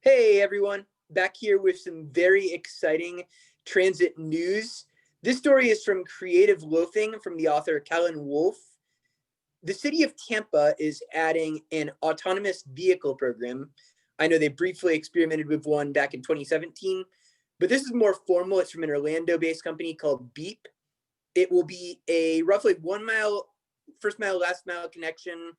Hey everyone, back here with some very exciting transit news. This story is from Creative Loafing from the author Callan Wolf. The city of Tampa is adding an autonomous vehicle program. I know they briefly experimented with one back in 2017, but this is more formal. It's from an Orlando-based company called Beep. It will be a roughly 1 mile, first mile, last mile connection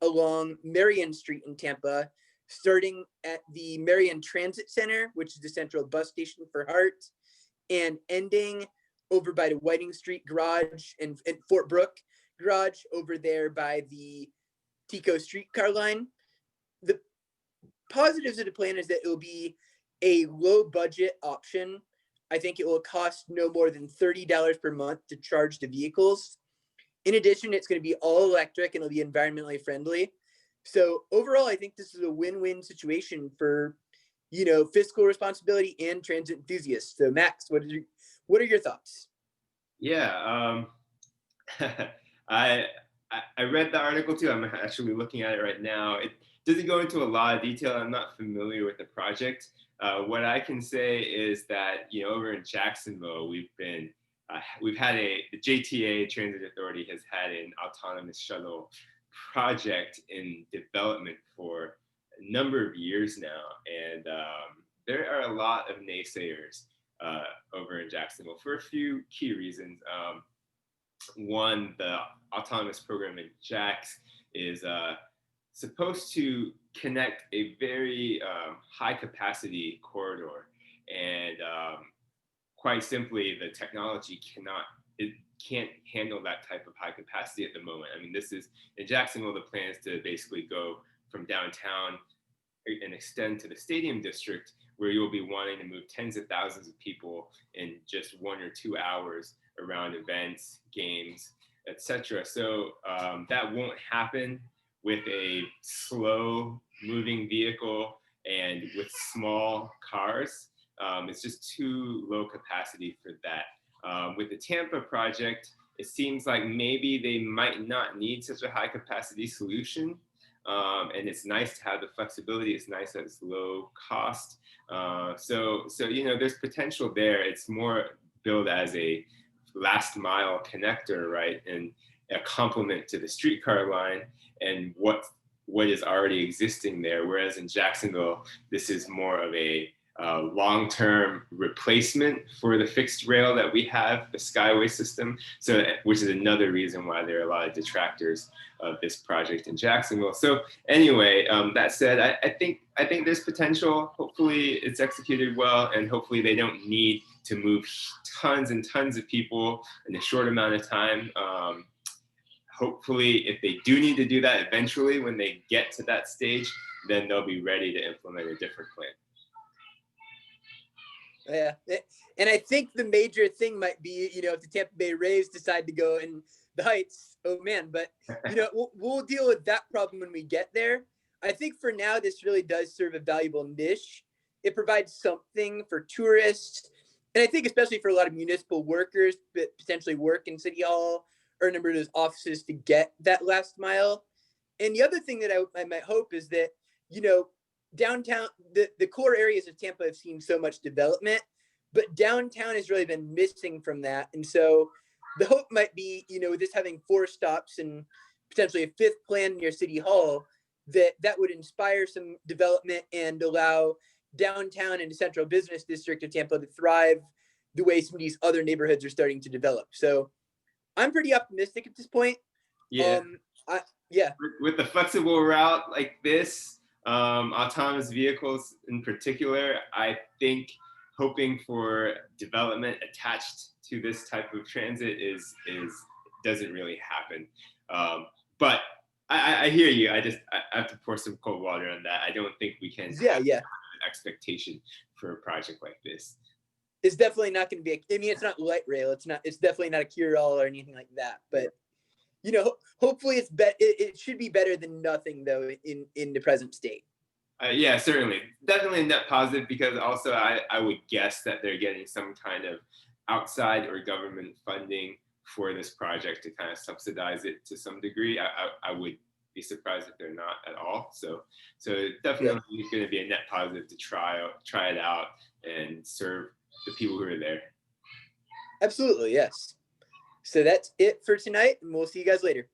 along Marion Street in Tampa, starting at the Marion Transit Center, which is the central bus station for Hart, and ending over by the Whiting Street Garage and Fort Brooke Garage over there by the Tico streetcar line. The positives of the plan is that it will be a low budget option. I think it will cost no more than $30 per month to charge the vehicles. In addition, it's going to be all electric and it'll be environmentally friendly. So overall, I think this is a win-win situation for, fiscal responsibility and transit enthusiasts. So Max, what are your thoughts? Yeah, I I read the article too. I'm actually looking at it right now. It doesn't go into a lot of detail. I'm not familiar with the project. What I can say is that over in Jacksonville, we've had the JTA Transit Authority has had an autonomous shuttle project in development for a number of years now, and there are a lot of naysayers over in Jacksonville for a few key reasons. One, the autonomous program in JAX is supposed to connect a very high capacity corridor, and quite simply, the technology can't handle that type of high capacity at the moment. I mean, this is in Jacksonville. The plan is to basically go from downtown and extend to the stadium district, where you'll be wanting to move tens of thousands of people in just 1 or 2 hours around events, games, etc. So that won't happen with a slow moving vehicle and with small cars. It's just too low capacity for that. With the Tampa project, it seems like maybe they might not need such a high capacity solution. And it's nice to have the flexibility. It's nice that it's low cost. So there's potential there. It's more billed as a last mile connector, right, and a complement to the streetcar line and what is already existing there. Whereas in Jacksonville, this is more of a long-term replacement for the fixed rail that we have, the Skyway system. So, which is another reason why there are a lot of detractors of this project in Jacksonville. So anyway, that said, I think there's potential. Hopefully it's executed well, and hopefully they don't need to move tons and tons of people in a short amount of time. Hopefully, if they do need to do that eventually, when they get to that stage, then they'll be ready to implement a different plan. Yeah, and I think the major thing might be, if the Tampa Bay Rays decide to go in the Heights, oh man, but we'll deal with that problem when we get there. I think for now, this really does serve a valuable niche. It provides something for tourists, and I think especially for a lot of municipal workers that potentially work in City Hall or a number of those offices to get that last mile. And the other thing that I might hope is that, downtown, the core areas of Tampa have seen so much development, but downtown has really been missing from that. And so the hope might be, this having 4 stops and potentially a 5th plan near City Hall, that would inspire some development and allow downtown and the central business district of Tampa to thrive the way some of these other neighborhoods are starting to develop. So I'm pretty optimistic at this point. Yeah. Yeah. With the flexible route like this, autonomous vehicles in particular, I think hoping for development attached to this type of transit is doesn't really happen. But I hear you. I have to pour some cold water on that. I don't think we can have an expectation for a project like this. It's definitely not going to be it's not light rail. It's definitely not a cure-all or anything like that. But hopefully it should be better than nothing though in the present state. Yeah, certainly. Definitely a net positive, because also I would guess that they're getting some kind of outside or government funding for this project to kind of subsidize it to some degree. I would be surprised if they're not at all. So Yeah, definitely going to be a net positive to try it out and serve the people who are there. absolutely. Yes. So that's it for tonight, and we'll see you guys later.